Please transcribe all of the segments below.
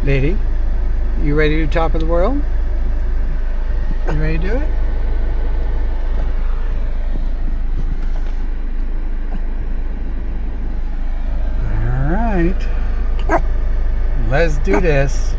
Lady, you ready to do top of the world? You ready to do it? All right. Let's do this.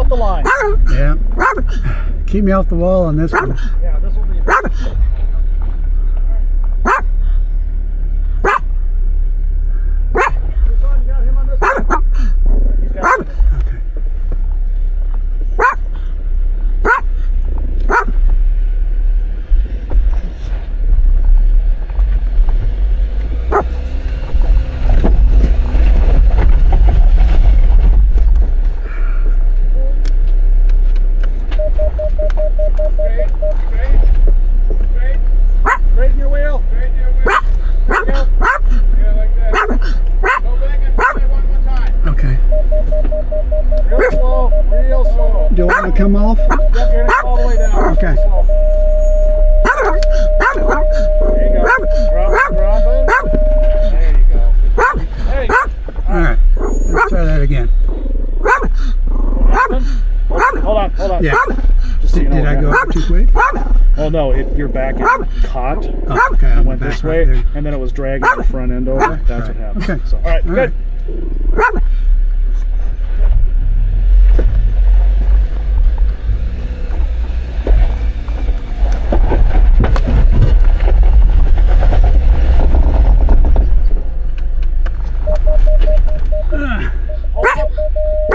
the line. Yeah. Keep me off the wall on this one. Yeah, this will be. Straighten your wheel. Straighten your wheel. Yeah, like that. Go back and try it one more time. Okay. Real slow, real slow. Do I want to come off? Yep, you're gonna come all the way down. Okay. Slow. There you go. Drop it. There you go. There you go. All right. Let's try that again. Hold on. Yeah. Just so you know, Did I go up too quick? Oh no, your back is caught. Oh, okay. It I'm went back this right way, there. and then it was dragging the front end over. That's what happened. Okay. So, all right, All good. right.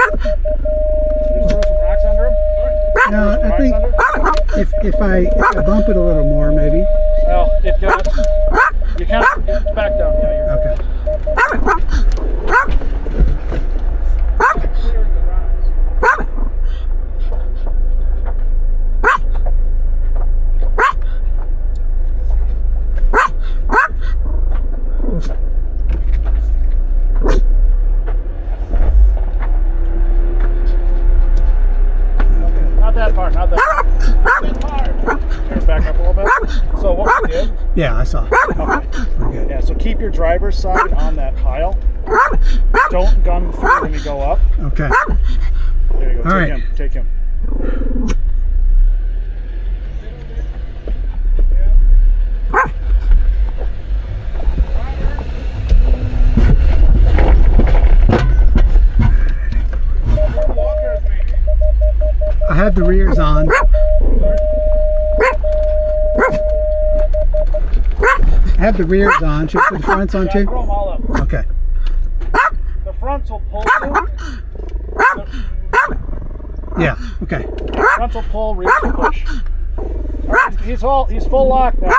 Just throw some rocks under him. No, I think if I bump it a little more, maybe. Well, it got. You kind of it's back down. Yeah, you're Okay. clearing the rocks. Not that far. Not that far. Not that far. Here, back back up a little bit. So what we did, Yeah, I saw. okay. Yeah, so keep your driver's side on that pile. Don't gun through when you go up. Okay. There you go. All right. Him. Take him. I have the rears on. I have the rears on. Should I put the fronts on Yeah, too? throw them all up. Okay. The fronts will pull you. Yeah. Okay. Fronts will pull, rears will push. All right, he's full lock now.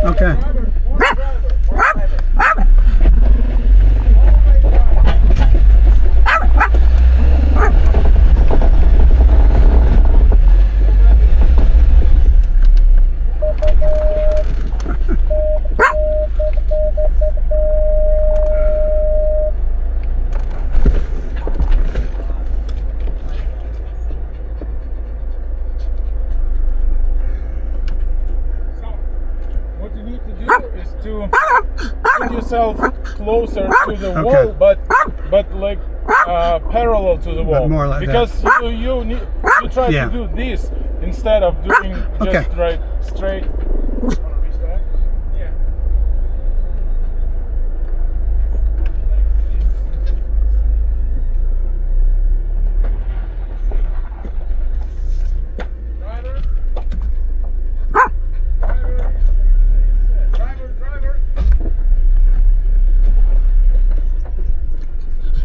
Okay. What you need to do is to put yourself closer to the wall, but like parallel to the wall. more like because you try to do this instead of doing just right straight. Yeah. Driver.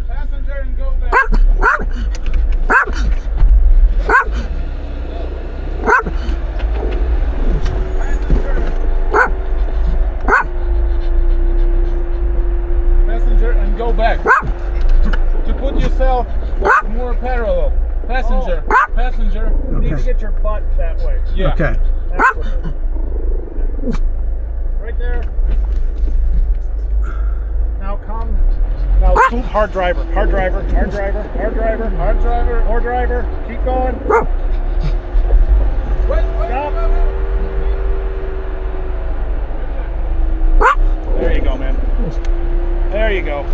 Passenger and go back. Passenger and go back. To put yourself more parallel. Passenger. You need to get your butt that way. Yeah. Okay. Right there. Now come. Now hard driver. More driver. Keep going. Stop. There you go, man. There you go.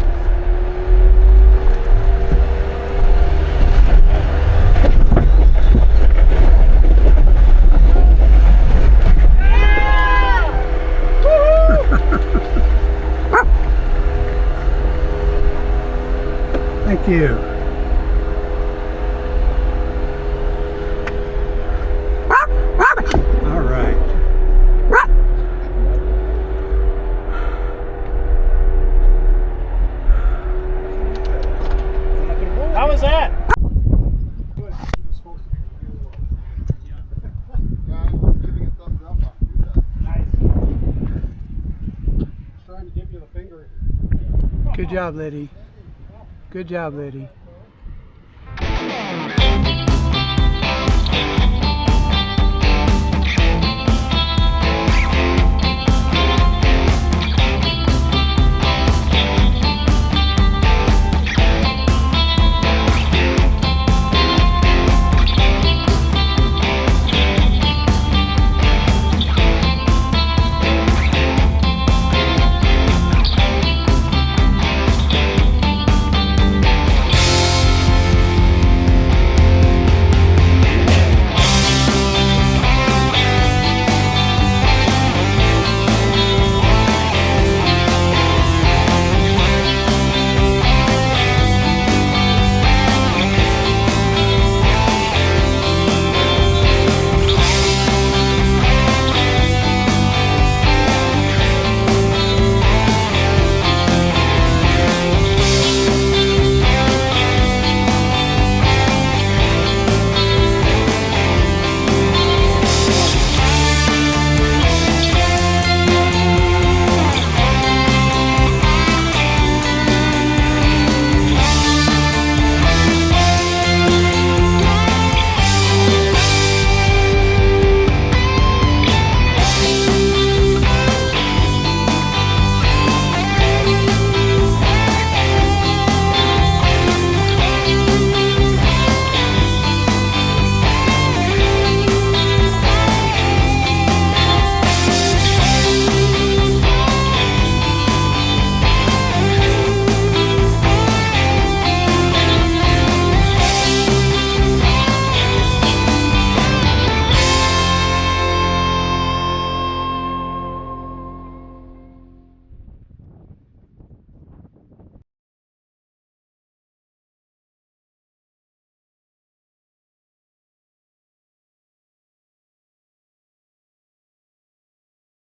Thank you. All right. How was that? Good job, Liddy. Good job, Liddy.